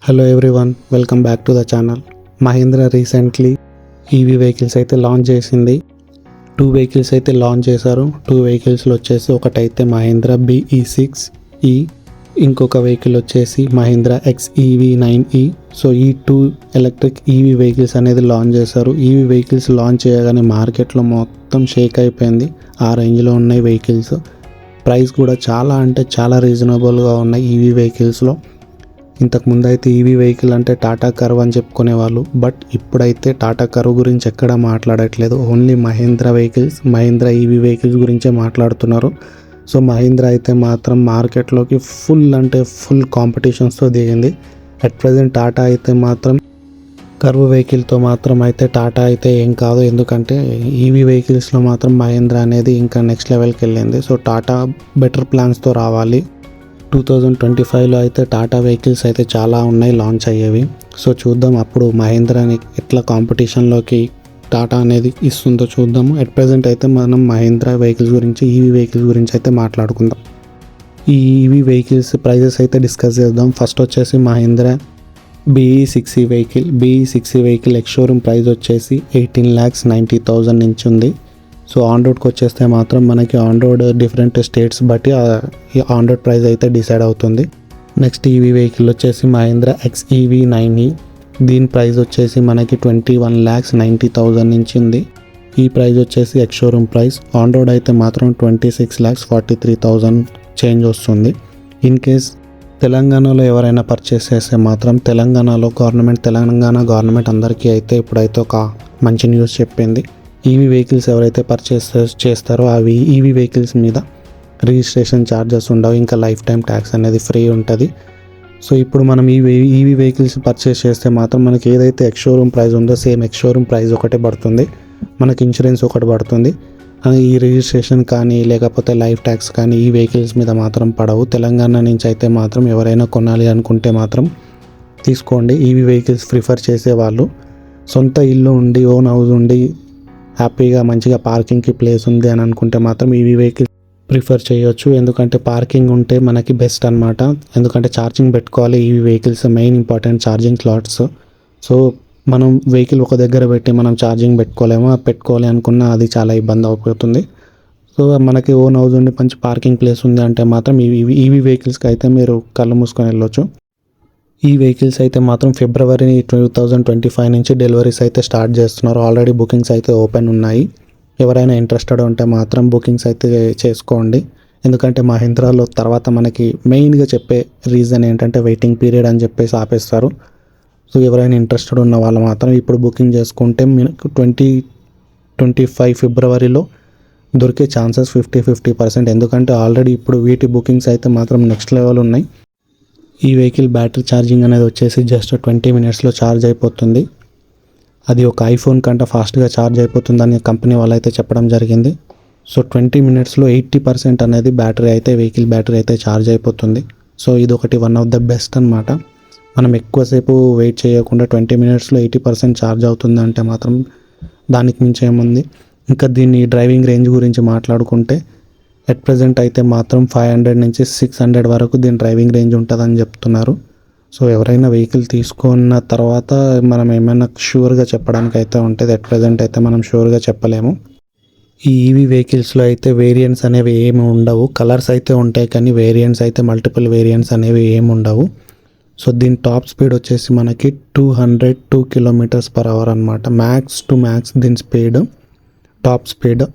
Hello everyone, welcome back to the channel. Mahindra recently EV vehicles అయితే launch చేసింది. 2 vehicles అయితే launch చేశారు. 2 వెహికల్స్లో వచ్చేసి ఒకటైతే మహీంద్రా BE6E, ఇంకొక వెహికల్ వచ్చేసి మహీంద్రా XEV9E. సో ఈ 2 ఎలక్ట్రిక్ ఈవీ వెహికల్స్ అనేది లాంచ్ చేశారు. ఈవీ వెహికల్స్ లాంచ్ చేయగానే మార్కెట్లో మొత్తం షేక్ అయిపోయింది. ఆ రేంజ్లో ఉన్నాయి వెహికల్స్. ప్రైస్ కూడా చాలా అంటే చాలా రీజనబుల్గా ఉన్నాయి ఈవీ వెహికల్స్లో. ఇంతకుముందు అయితే ఈవీ వెహికల్ అంటే టాటా కర్వ్ అని చెప్పుకునేవాళ్ళు, బట్ ఇప్పుడైతే టాటా కర్వ్ గురించి ఎక్కడ మాట్లాడట్లేదు. Only Mahindra vehicles, Mahindra EV vehicles గురించే మాట్లాడుతున్నారు. సో మహీంద్రా అయితే మాత్రం మార్కెట్లోకి ఫుల్ కాంపిటీషన్స్తో దిగింది. అట్ ప్రజెంట్ టాటా అయితే మాత్రం కర్వ్ వెహికల్తో మాత్రం అయితే టాటా అయితే ఏం కాదు. ఎందుకంటే ఈవీ వెహికల్స్లో మాత్రం మహీంద్రా అనేది ఇంకా నెక్స్ట్ లెవెల్కి వెళ్ళింది. సో టాటా బెటర్ ప్లాన్స్తో రావాలి. 2025లో అయితే టాటా వెహికల్స్ అయితే చాలా ఉన్నాయి లాంచ్ అయ్యేవి. సో చూద్దాం అప్పుడు మహీంద్రాని ఎట్లా కాంపిటీషన్లోకి టాటా అనేది ఇస్తుందో చూద్దాము. అట్ ప్రజెంట్ అయితే మనం మహీంద్రా వెహికల్స్ గురించి, ఈవీ వెహికల్స్ గురించి అయితే మాట్లాడుకుందాం. ఈ ఈవీ వెహికల్స్ ప్రైజెస్ అయితే డిస్కస్ చేద్దాం. ఫస్ట్ వచ్చేసి Mahindra BE6E vehicle ex showroom price వచ్చేసి 18,90,000 నుంచి ఉంది. సో ఆన్ రోడ్కి వచ్చేస్తే మాత్రం మనకి ఆన్ రోడ్ డిఫరెంట్ స్టేట్స్ బట్టి ఈ ఆన్ రోడ్ ప్రైస్ అయితే డిసైడ్ అవుతుంది. నెక్స్ట్ ఈవీ వెహికల్ వచ్చేసి మహీంద్రా XEV9E. దీని ప్రైస్ వచ్చేసి మనకి 21,90,000 నుంచి ఉంది. ఈ ప్రైస్ వచ్చేసి ex showroom price. On road అయితే మాత్రం 26,43,000 చేంజ్ వస్తుంది. ఇన్ కేస్ తెలంగాణలో ఎవరైనా పర్చేస్ చేస్తే మాత్రం తెలంగాణ గవర్నమెంట్ అందరికీ అయితే ఇప్పుడైతే ఒక మంచి న్యూస్ చెప్పింది. ఈవీ వెహికల్స్ ఎవరైతే పర్చేస్ చేస్తారో అవి ఈవీ వెహికల్స్ మీద రిజిస్ట్రేషన్ ఛార్జెస్ ఉండవు, ఇంకా లైఫ్ టైం ట్యాక్స్ అనేది ఫ్రీ ఉంటుంది. సో ఇప్పుడు మనం ఈవీ వెహికల్స్ పర్చేస్ చేస్తే మాత్రం మనకి ఏదైతే ఎక్స్ షోరూమ్ ప్రైస్ ఉందో సేమ్ ఎక్స్ షోరూమ్ ప్రైస్ ఒకటే పడుతుంది. మనకి ఇన్సూరెన్స్ ఒకటి పడుతుంది. ఈ రిజిస్ట్రేషన్ కానీ లేకపోతే లైఫ్ ట్యాక్స్ కానీ ఈ వెహికల్స్ మీద మాత్రం పడవు. తెలంగాణ నుంచి అయితే మాత్రం ఎవరైనా కొనాలి అనుకుంటే మాత్రం తీసుకోండి. ఈవీ వెహికల్స్ ప్రిఫర్ చేసేవాళ్ళు, సొంత ఇల్లు ఉండి ఓన్ హౌస్ ఉండి హ్యాపీగా మంచిగా పార్కింగ్కి ప్లేస్ ఉంది అని అనుకుంటే మాత్రం ఈవీ వెహికల్ ప్రిఫర్ చేయొచ్చు. ఎందుకంటే పార్కింగ్ ఉంటే మనకి బెస్ట్ అనమాట. ఎందుకంటే ఛార్జింగ్ పెట్టుకోవాలి. EV vehicles main important charging slots. So మనం వెహికల్ ఒక దగ్గర పెట్టి మనం ఛార్జింగ్ పెట్టుకోవాలి అనుకున్నా అది చాలా ఇబ్బంది అయిపోతుంది. సో మనకి ఓన్ హౌస్ ఉండి మంచి పార్కింగ్ ప్లేస్ ఉంది అంటే మాత్రం ఈవీ వెహికల్స్కి అయితే మీరు కళ్ళు మూసుకొని వెళ్ళొచ్చు. ఈ వెహికల్స్ అయితే మాత్రం ఫిబ్రవరి 2025 నుంచి డెలివరీస్ అయితే స్టార్ట్ చేస్తున్నారు. ఆల్రెడీ బుకింగ్స్ అయితే ఓపెన్ ఉన్నాయి. ఎవరైనా ఇంట్రెస్టెడ్ ఉంటే మాత్రం బుకింగ్స్ అయితే చేసుకోండి. ఎందుకంటే మహీంద్రాలో తర్వాత మనకి మెయిన్గా చెప్పే రీజన్ ఏంటంటే వెయిటింగ్ పీరియడ్ అని చెప్పేసి ఆపేస్తారు. సో ఎవరైనా ఇంట్రెస్టెడ్ ఉన్న వాళ్ళు మాత్రం ఇప్పుడు బుకింగ్ చేసుకుంటే మీకు 2025 ఫిబ్రవరిలో దొరికే ఛాన్సెస్ 50%. ఎందుకంటే ఆల్రెడీ ఇప్పుడు వీటి బుకింగ్స్ అయితే మాత్రం నెక్స్ట్ లెవెల్ ఉన్నాయి. ఈ వెహికల్ బ్యాటరీ ఛార్జింగ్ అనేది వచ్చేసి జస్ట్ 20 మినిట్స్లో ఛార్జ్ అయిపోతుంది. అది ఒక ఐఫోన్ కంటే ఫాస్ట్గా ఛార్జ్ అయిపోతుందని కంపెనీ వాళ్ళు అయితే చెప్పడం జరిగింది. సో 20 మినిట్స్లో 80% అనేది వెహికల్ బ్యాటరీ అయితే ఛార్జ్ అయిపోతుంది. సో ఇది ఒకటి వన్ ఆఫ్ ద బెస్ట్ అనమాట. మనం ఎక్కువసేపు వెయిట్ చేయకుండా 20 మినిట్స్లో 80% ఛార్జ్ అవుతుంది అంటే మాత్రం దానికి మించి ఏముంది. ఇంకా దీన్ని డ్రైవింగ్ రేంజ్ గురించి మాట్లాడుకుంటే అట్ ప్రజెంట్ అయితే మాత్రం 500 నుంచి 600 వరకు దీని డ్రైవింగ్ రేంజ్ ఉంటుందని చెప్తున్నారు. సో ఎవరైనా వెహికల్ తీసుకున్న తర్వాత మనం ఏమైనా షూర్గా చెప్పడానికి అయితే ఉంటుంది. అట్ ప్రజెంట్ అయితే మనం షూర్గా చెప్పలేము. ఈ ఈవీ వెహికల్స్లో అయితే వేరియంట్స్ అనేవి ఏమి ఉండవు. కలర్స్ అయితే ఉంటాయి కానీ వేరియంట్స్ అయితే మల్టిపుల్ వేరియంట్స్ అనేవి ఏమి ఉండవు. సో దీని టాప్ స్పీడ్ వచ్చేసి మనకి 202 km/h అనమాట. మ్యాక్స్ టు మ్యాక్స్ దీని స్పీడ్ టాప్ స్పీడ్.